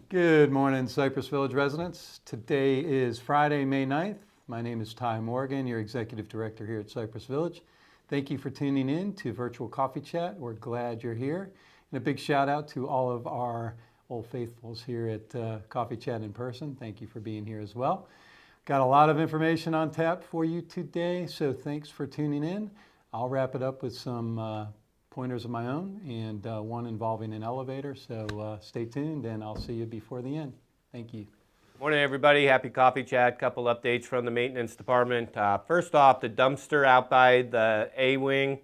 Good morning, Cypress Village residents. Today is Friday, May 9th. My name is Ty Morgan, your Executive Director here at Cypress Village. Thank you for tuning in to Virtual Coffee Chat. We're glad you're here. And a big shout out to all of our Old Faithfuls here at Coffee Chat in person. Thank you for being here as well. Got a lot of information on tap for you today, so thanks for tuning in. I'll wrap it up with some pointers of my own and one involving an elevator. So stay tuned and I'll see you before the end. Thank you. Morning, everybody. Happy Coffee Chat. Couple updates from the maintenance department. First off, the dumpster out by the A wing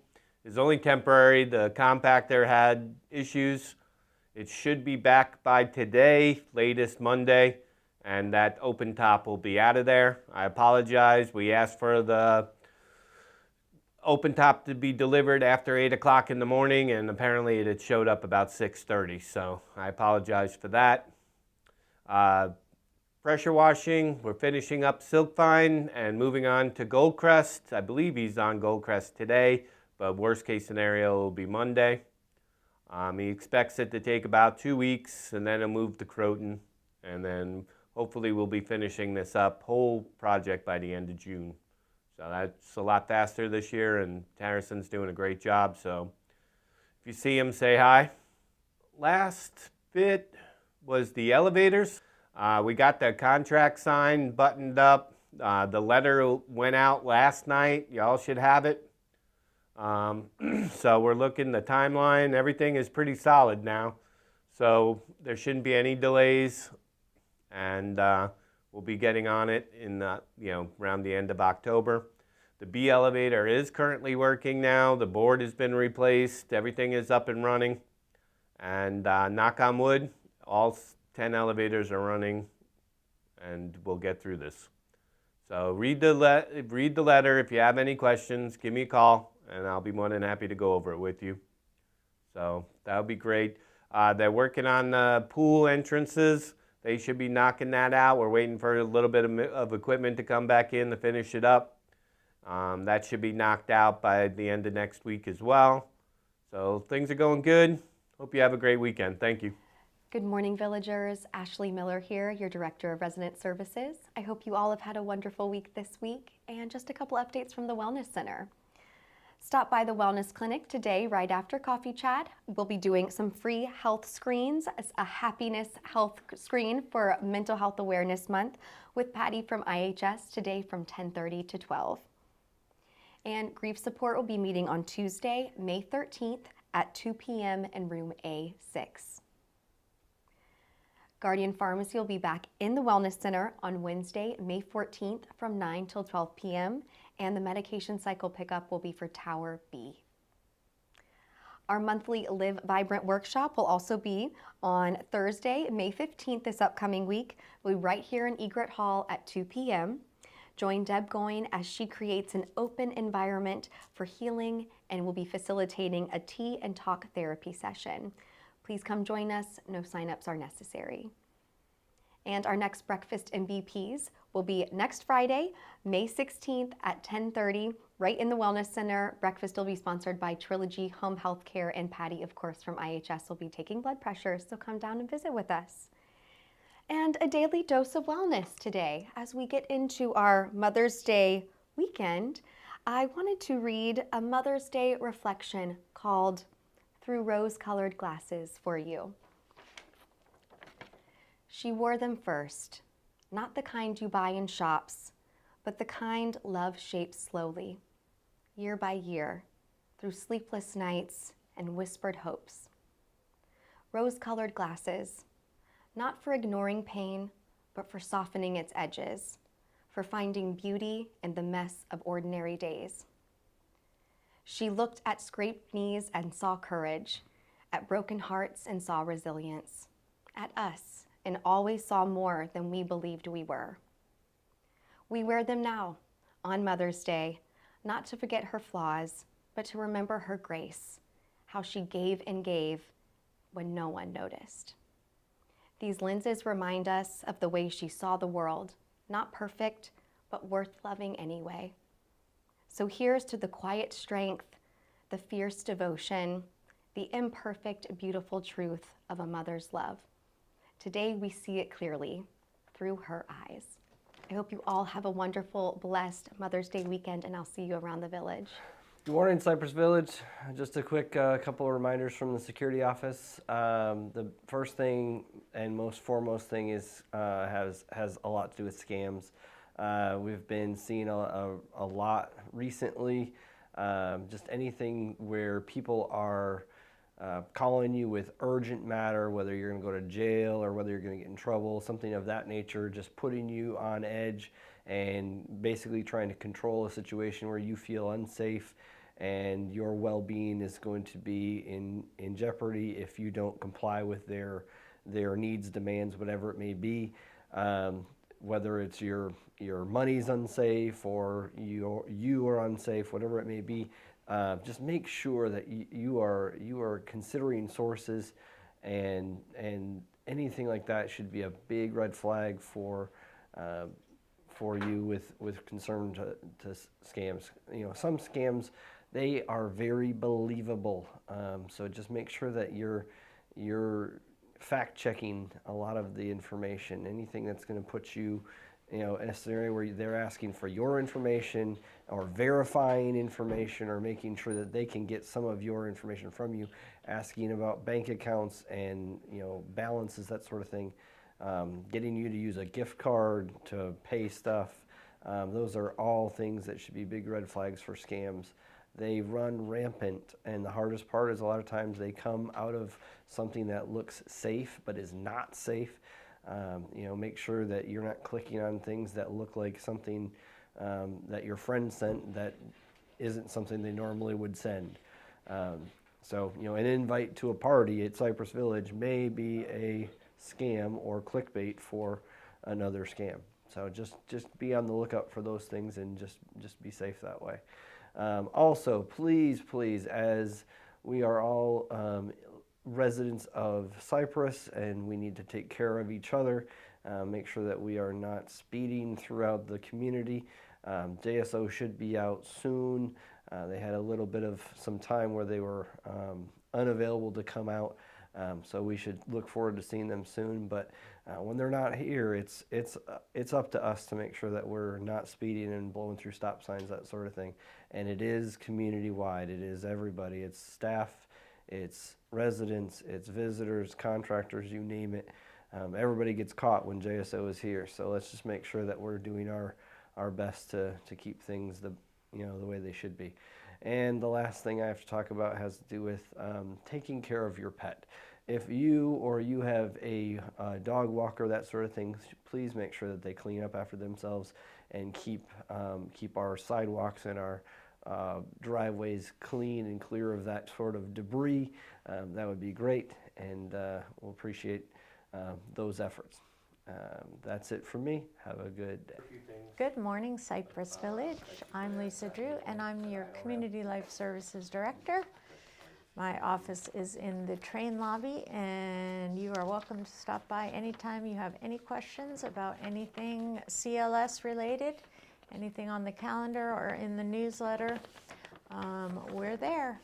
is only temporary. The compactor had issues. It should be back by today, latest Monday, and that open top will be out of there. I apologize. We asked for the open top to be delivered after 8 o'clock in the morning, and apparently it had showed up about 6:30, so I apologize for that. Pressure washing, we're finishing up Silkfine and moving on to Goldcrest. I believe he's on Goldcrest today, but worst case scenario will be Monday. He expects it to take about 2 weeks, and then he'll move to Croton, and then hopefully we'll be finishing this whole project by the end of June. So that's a lot faster this year, and Harrison's doing a great job. So if you see him, say hi. Last bit was the elevators. We got the contract signed, buttoned up. The letter went out last night. Y'all should have it. So we're looking the timeline. Everything is pretty solid now. So there shouldn't be any delays. And we'll be getting on it in around the end of October. The B elevator is currently working now. The board has been replaced. Everything is up and running. And knock on wood, all 10 elevators are running, and we'll get through this. So read the letter. If you have any questions, give me a call, and I'll be more than happy to go over it with you. So that would be great. They're working on the pool entrances. They should be knocking that out. We're waiting for a little bit of equipment to come back in to finish it up. That should be knocked out by the end of next week as well. So things are going good. Hope you have a great weekend. Thank you. Good morning, villagers. Ashley Miller here, your Director of Resident Services. I hope you all have had a wonderful week this week, and just a couple updates from the Wellness Center. Stop by the Wellness Clinic today right after Coffee Chat. We'll be doing some free health screens, a happiness health screen for Mental Health Awareness Month with Patty from IHS today from 10:30 to 12. And grief support will be meeting on Tuesday, May 13th at 2 p.m. in room A6. Guardian Pharmacy will be back in the Wellness Center on Wednesday, May 14th from 9 till 12 p.m. and the medication cycle pickup will be for Tower B. Our monthly Live Vibrant workshop will also be on Thursday, May 15th this upcoming week. We'll be right here in Egret Hall at 2 p.m. Join Deb Goyne as she creates an open environment for healing and will be facilitating a tea and talk therapy session. Please come join us. No signups are necessary. And our next breakfast MVPs will be next Friday, May 16th at 10:30, right in the Wellness Center. Breakfast will be sponsored by Trilogy Home Health Care, and Patty, of course, from IHS will be taking blood pressure, so come down and visit with us. And a daily dose of wellness today. As we get into our Mother's Day weekend, I wanted to read a Mother's Day reflection called Through Rose-Colored Glasses for you. She wore them first, not the kind you buy in shops, but the kind love shapes slowly, year by year, through sleepless nights and whispered hopes. Rose-colored glasses, not for ignoring pain, but for softening its edges, for finding beauty in the mess of ordinary days. She looked at scraped knees and saw courage, at broken hearts and saw resilience, at us and always saw more than we believed we were. We wear them now, on Mother's Day, not to forget her flaws, but to remember her grace, how she gave and gave when no one noticed. These lenses remind us of the way she saw the world, not perfect, but worth loving anyway. So here's to the quiet strength, the fierce devotion, the imperfect, beautiful truth of a mother's love. Today we see it clearly through her eyes. I hope you all have a wonderful, blessed Mother's Day weekend, and I'll see you around the village. Good morning, Cypress Village. Just a quick couple of reminders from the security office. The first thing and most foremost thing is has a lot to do with scams. We've been seeing a lot recently. Just anything where people are calling you with urgent matter, whether you're going to go to jail or whether you're going to get in trouble, something of that nature, just putting you on edge and basically trying to control a situation where you feel unsafe and your well-being is going to be in jeopardy if you don't comply with their needs, demands, whatever it may be. Whether it's your money's unsafe or you are unsafe, whatever it may be. Just make sure that you are considering sources, and anything like that should be a big red flag for you with concern to scams. You know, some scams, they are very believable. So just make sure that you're fact checking a lot of the information. Anything that's going to put you, in a scenario where they're asking for your information or verifying information or making sure that they can get some of your information from you, asking about bank accounts and balances, that sort of thing, getting you to use a gift card to pay stuff. Those are all things that should be big red flags for scams. They run rampant, and the hardest part is a lot of times they come out of something that looks safe but is not safe. Make sure that you're not clicking on things that look like something that your friend sent that isn't something they normally would send. So an invite to a party at Cypress Village may be a scam or clickbait for another scam. So just be on the lookout for those things and just be safe that way. Also, please, as we are all residents of Cypress and we need to take care of each other, make sure that we are not speeding throughout the community. JSO should be out soon. They had a little bit of some time where they were unavailable to come out, so we should look forward to seeing them soon. But when they're not here, it's up to us to make sure that we're not speeding and blowing through stop signs, that sort of thing. And it is community-wide. It is everybody. It's staff, it's residents, it's visitors, contractors, you name it. Everybody gets caught when JSO is here. So let's just make sure that we're doing our best to keep things the way they should be. And the last thing I have to talk about has to do with taking care of your pet. If you have a dog walker, that sort of thing, please make sure that they clean up after themselves and keep our sidewalks and our driveways clean and clear of that sort of debris. That would be great, and we'll appreciate those efforts. That's it for me. Have a good day. Good morning, Cypress Village. I'm Lisa Drew, and I'm your Community Life Services Director. My office is in the train lobby, and you are welcome to stop by anytime you have any questions about anything CLS related, anything on the calendar or in the newsletter. We're there.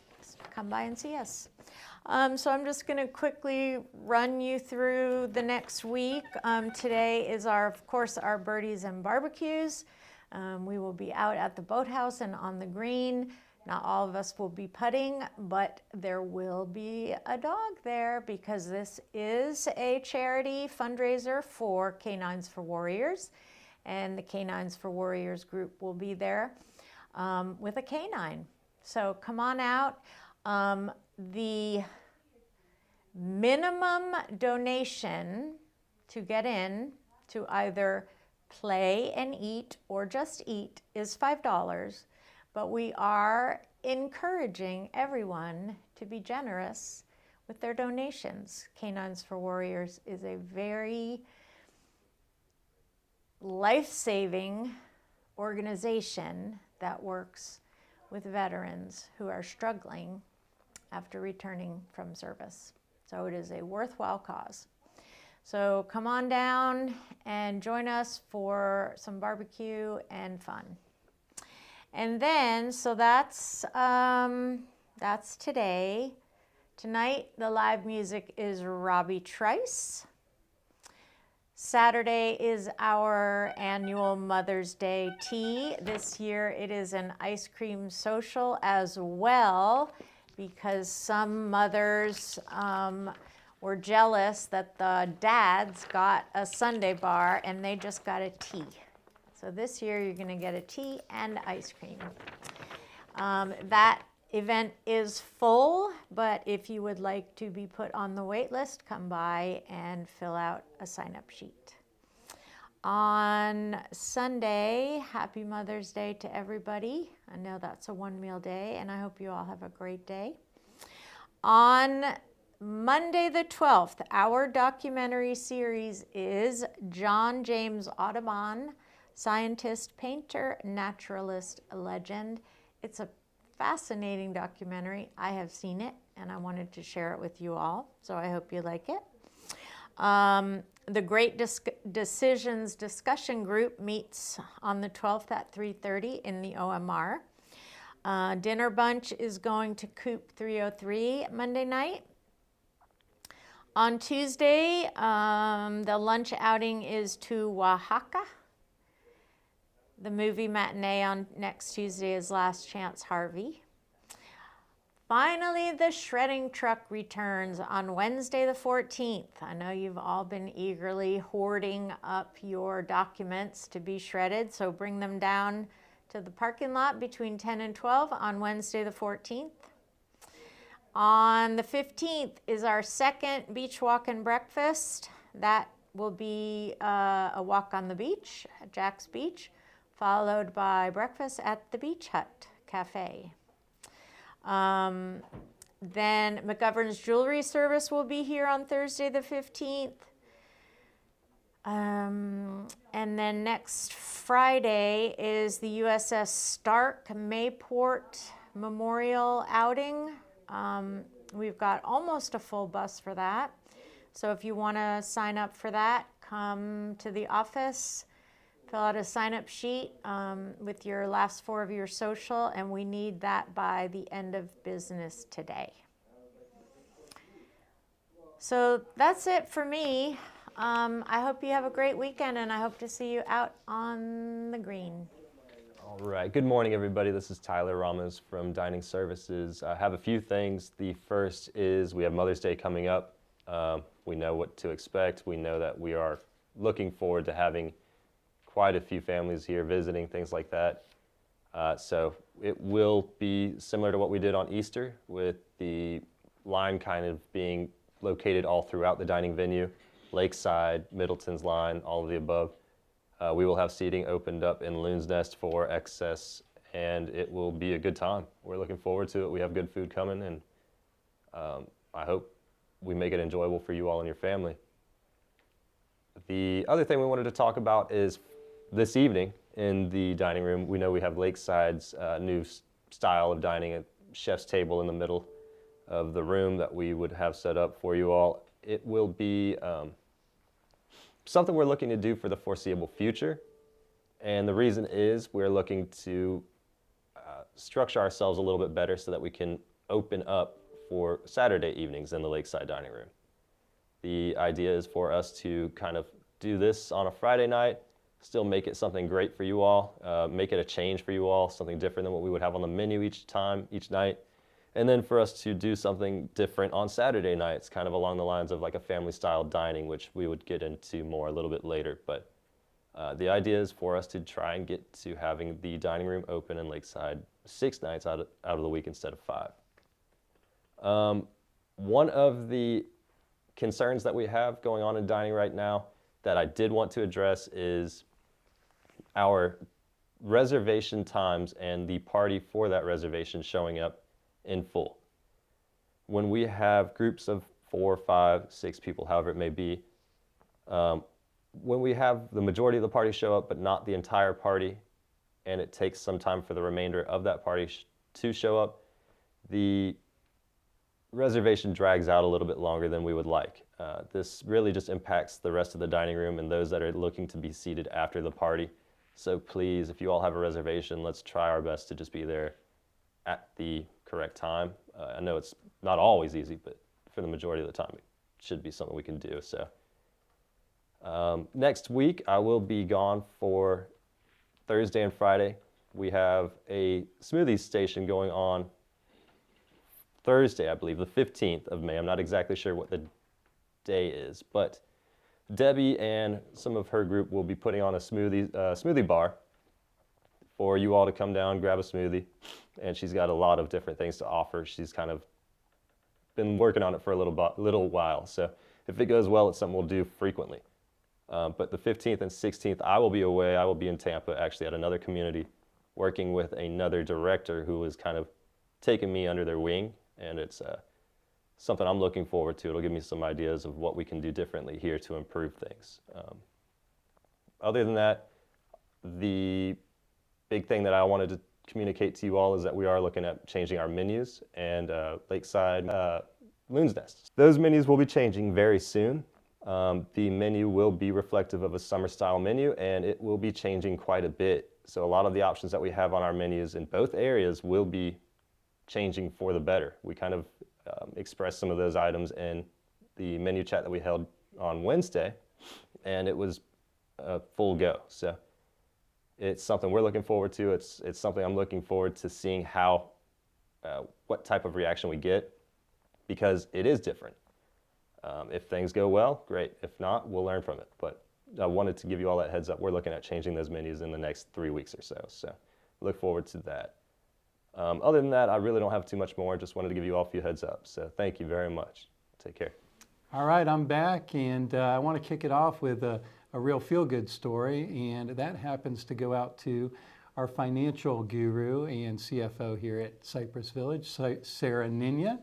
Come by and see us. So I'm just going to quickly run you through the next week. Today is of course, our birdies and barbecues. We will be out at the boathouse and on the green. Not all of us will be putting, but there will be a dog there because this is a charity fundraiser for Canines for Warriors, and the Canines for Warriors group will be there with a canine. So come on out. The minimum donation to get in to either play and eat or just eat is $5, but we are encouraging everyone to be generous with their donations. Canines for Warriors is a very life-saving organization that works with veterans who are struggling after returning from service. So it is a worthwhile cause. So come on down and join us for some barbecue and fun. And then, so that's today. Tonight, the live music is Robbie Trice. Saturday is our annual Mother's Day tea. This year it is an ice cream social as well, because some mothers were jealous that the dads got a sundae bar and they just got a tea. So this year you're going to get a tea and ice cream. That event is full, but if you would like to be put on the wait list, come by and fill out a sign-up sheet. On Sunday, happy Mother's Day to everybody. I know that's a one-meal day, and I hope you all have a great day. On Monday the 12th, our documentary series is John James Audubon, scientist, painter, naturalist, legend. It's a fascinating documentary. I have seen it, and I wanted to share it with you all, so I hope you like it. The Great Decisions Discussion Group meets on the 12th at 3:30 in the OMR. Dinner Bunch is going to Coop 303 Monday night. On Tuesday, the lunch outing is to Oaxaca. The movie matinee on next Tuesday is Last Chance Harvey. Finally, the shredding truck returns on Wednesday the 14th. I know you've all been eagerly hoarding up your documents to be shredded, so bring them down to the parking lot between 10 and 12 on Wednesday the 14th. On the 15th is our second beach walk and breakfast. That will be a walk on the beach at Jack's Beach, followed by breakfast at the Beach Hut Cafe. Then McGovern's Jewelry Service will be here on Thursday the 15th. And then next Friday is the USS Stark Mayport Memorial outing. We've got almost a full bus for that. So if you want to sign up for that, come to the office, fill out a sign-up sheet with your last four of your social, and we need that by the end of business today. So that's it for me. I hope you have a great weekend, and I hope to see you out on the green. All right. Good morning, everybody. This is Tyler Ramos from Dining Services. I have a few things. The first is we have Mother's Day coming up. We know what to expect. We know that we are looking forward to having quite a few families here visiting, things like that. So it will be similar to what we did on Easter, with the line kind of being located all throughout the dining venue, Lakeside, Middleton's line, all of the above. We will have seating opened up in Loon's Nest for excess, and it will be a good time. We're looking forward to it. We have good food coming, and I hope we make it enjoyable for you all and your family. The other thing we wanted to talk about is this evening in the dining room. We know we have Lakeside's new style of dining, a chef's table in the middle of the room that we would have set up for you all. It will be something we're looking to do for the foreseeable future. And the reason is we're looking to structure ourselves a little bit better so that we can open up for Saturday evenings in the Lakeside dining room. The idea is for us to kind of do this on a Friday night, still make it something great for you all, make it a change for you all, something different than what we would have on the menu each night. And then for us to do something different on Saturday nights, kind of along the lines of like a family-style dining, which we would get into more a little bit later. But the idea is for us to try and get to having the dining room open in Lakeside 6 nights out of the week instead of 5. One of the concerns that we have going on in dining right now that I did want to address is our reservation times and the party for that reservation showing up in full. When we have groups of 4, 5, 6 people, however it may be, when we have the majority of the party show up but not the entire party, and it takes some time for the remainder of that party to show up, the reservation drags out a little bit longer than we would like. This really just impacts the rest of the dining room and those that are looking to be seated after the party. So please, if you all have a reservation, let's try our best to just be there at the correct time. I know it's not always easy, but for the majority of the time, it should be something we can do. So Next week, I will be gone for Thursday and Friday. We have a smoothie station going on Thursday, I believe, the 15th of May. I'm not exactly sure what the day is, but Debbie and some of her group will be putting on a smoothie bar for you all to come down, grab a smoothie, and she's got a lot of different things to offer. She's kind of been working on it for a little while, so if it goes well, it's something we'll do frequently. But the 15th and 16th, I will be away. I will be in Tampa, actually, at another community, working with another director who is kind of taking me under their wing, and it's something I'm looking forward to. It'll give me some ideas of what we can do differently here to improve things. Other than that, the big thing that I wanted to communicate to you all is that we are looking at changing our menus and Lakeside Loon's Nest. Those menus will be changing very soon. The menu will be reflective of a summer style menu, and it will be changing quite a bit. So a lot of the options that we have on our menus in both areas will be changing for the better. We kind of expressed some of those items in the menu chat that we held on Wednesday, and it was a full go. So it's something we're looking forward to. It's something I'm looking forward to seeing how, what type of reaction we get, because it is different. If things go well, great. If not, we'll learn from it. But I wanted to give you all that heads up. We're looking at changing those menus in the next 3 weeks or so. So look forward to that. Other than that, I really don't have too much more. Just wanted to give you all a few heads up. So thank you very much. Take care. All right, I'm back, and I want to kick it off with a real feel-good story, and that happens to go out to our financial guru and CFO here at Cypress Village, Sarah Ninya.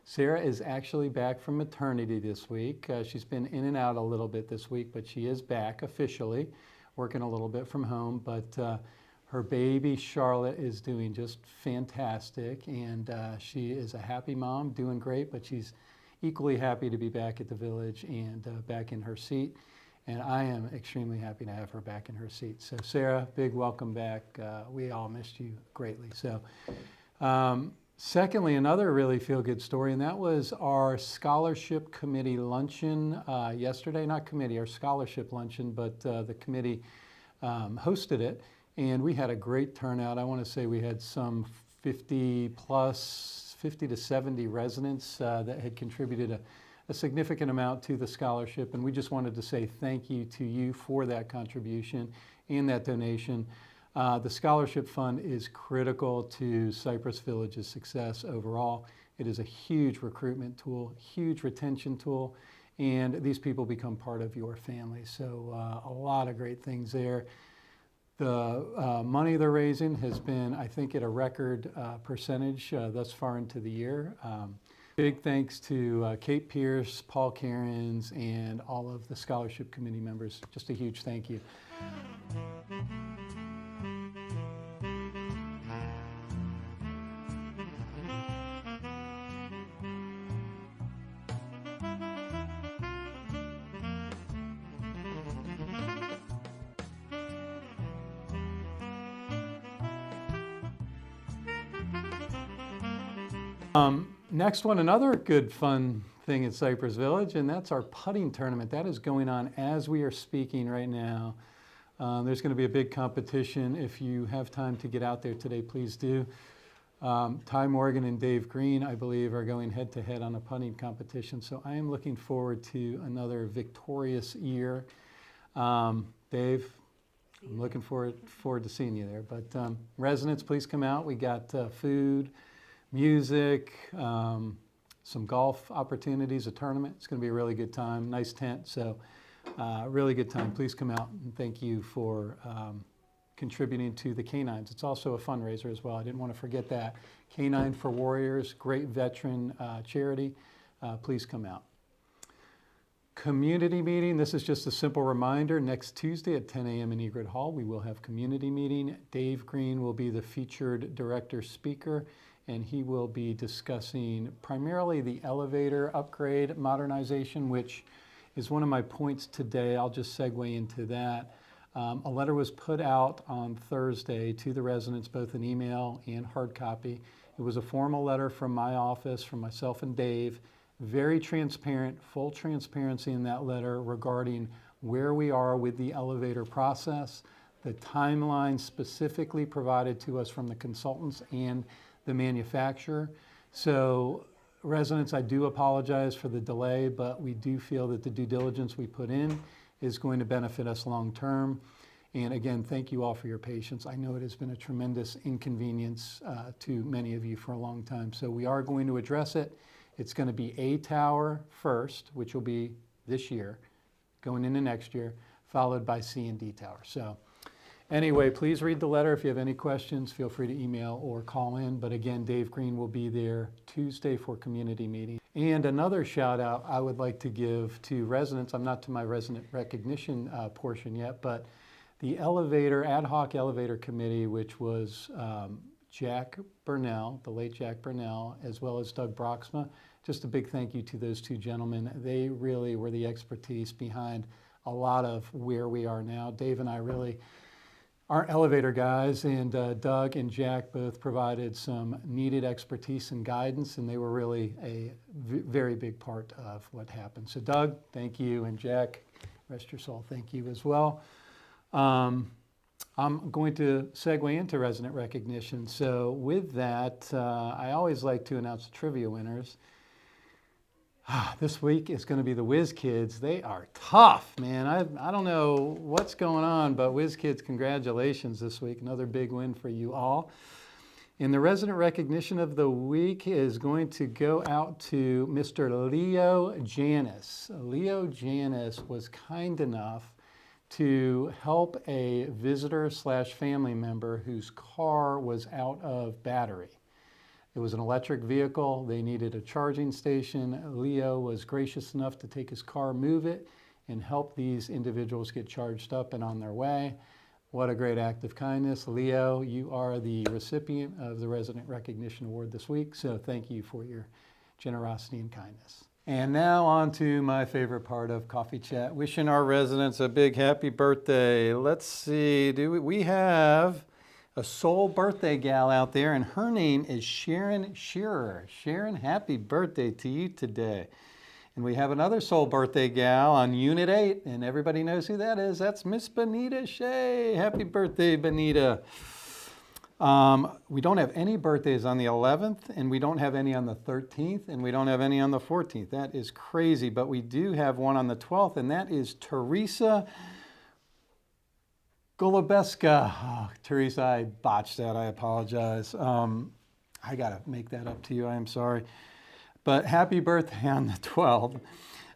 Sarah is actually back from maternity this week. She's been in and out a little bit this week, but she is back officially, working a little bit from home. But her baby, Charlotte, is doing just fantastic, and she is a happy mom, doing great, but she's equally happy to be back at the village and back in her seat. And I am extremely happy to have her back in her seat. So Sarah, big welcome back. We all missed you greatly. So. Secondly, another really feel-good story, and that was our scholarship committee luncheon yesterday. Not committee, our scholarship luncheon, but the committee hosted it, and we had a great turnout. I want to say we had some 50 to 70 residents that had contributed a significant amount to the scholarship, and we just wanted to say thank you to you for that contribution and that donation. The scholarship fund is critical to Cypress Village's success overall. It is a huge recruitment tool, huge retention tool, and these people become part of your family. So a lot of great things there. The money they're raising has been, I think, at a record percentage thus far into the year. Big thanks to Kate Pierce, Paul Cairns, and all of the scholarship committee members. Just a huge thank you. Next one, another good fun thing at Cypress Village, and that's our putting tournament. That is going on as we are speaking right now. There's going to be a big competition. If you have time to get out there today, please do. Ty Morgan and Dave Green, I believe, are going head-to-head on a putting competition, so I am looking forward to another victorious year. Dave, I'm looking forward to seeing you there. But residents, please come out. We got food, music, some golf opportunities, a tournament. It's going to be a really good time. Nice tent, so really good time. Please come out, and thank you for contributing to the Canines. It's also a fundraiser as well. I didn't want to forget that. Canine for Warriors, great veteran charity. Please come out. Community meeting, this is just a simple reminder. Next Tuesday at 10 a.m. in Egret Hall, we will have community meeting. Dave Green will be the featured director speaker, and he will be discussing primarily the elevator upgrade modernization, which is one of my points today. I'll just segue into that. A letter was put out on Thursday to the residents, both in email and hard copy. It was a formal letter from my office, from myself and Dave, very transparent, full transparency in that letter regarding where we are with the elevator process, the timeline specifically provided to us from the consultants and the manufacturer. So residents, I do apologize for the delay, but we do feel that the due diligence we put in is going to benefit us long term. And again, thank you all for your patience. I know it has been a tremendous inconvenience to many of you for a long time. So we are going to address it. It's going to be A tower first, which will be this year, going into next year, followed by C and D tower. So anyway, please read the letter. If you have any questions, feel free to email or call in. But again, Dave Green will be there Tuesday for community meeting. And another shout out I would like to give to residents. I'm not to my resident recognition portion yet, but the ad hoc elevator committee, which was Jack Burnell, the late Jack Burnell, as well as Doug Broxma. Just a big thank you to those two gentlemen. They really were the expertise behind a lot of where we are now. Dave and I really aren't elevator guys, and Doug and Jack both provided some needed expertise and guidance, and they were really a very big part of what happened. So Doug, thank you, and Jack, rest your soul, thank you as well. I'm going to segue into resident recognition. So with that, I always like to announce the trivia winners. This week is going to be the Whiz Kids. They are tough, man. I don't know what's going on, but Whiz Kids, congratulations this week. Another big win for you all. And the resident recognition of the week is going to go out to Mr. Leo Janis. Leo Janis was kind enough to help a visitor/family member whose car was out of battery. It was an electric vehicle. They needed a charging station. Leo was gracious enough to take his car, move it, and help these individuals get charged up and on their way. What a great act of kindness. Leo, you are the recipient of the Resident Recognition Award this week, so thank you for your generosity and kindness. And now on to my favorite part of Coffee Chat, wishing our residents a big happy birthday. Let's see, we have a soul birthday gal out there, and her name is Sharon Shearer. Sharon, happy birthday to you today. And we have another soul birthday gal on Unit 8, and everybody knows who that is. That's Miss Benita Shea. Happy birthday, Benita. We don't have any birthdays on the 11th, and we don't have any on the 13th, and we don't have any on the 14th. That is crazy, but we do have one on the 12th, and that is Teresa Golubeska. Oh, Teresa, I botched that. I apologize. I got to make that up to you. I am sorry. But happy birthday on the 12th.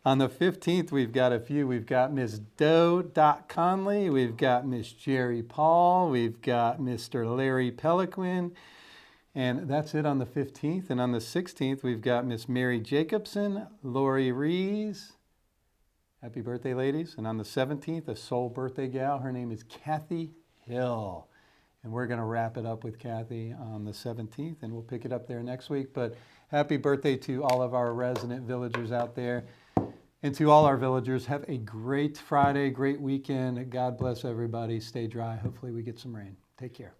On the 15th, we've got a few. We've got Miss Doe Conley. We've got Miss Jerry Paul. We've got Mr. Larry Peliquin. And that's it on the 15th. And on the 16th, we've got Miss Mary Jacobson, Lori Rees. Happy birthday, ladies. And on the 17th, a soul birthday gal. Her name is Kathy Hill. And we're going to wrap it up with Kathy on the 17th, and we'll pick it up there next week. But happy birthday to all of our resident villagers out there. And to all our villagers, have a great Friday, great weekend. God bless everybody. Stay dry. Hopefully we get some rain. Take care.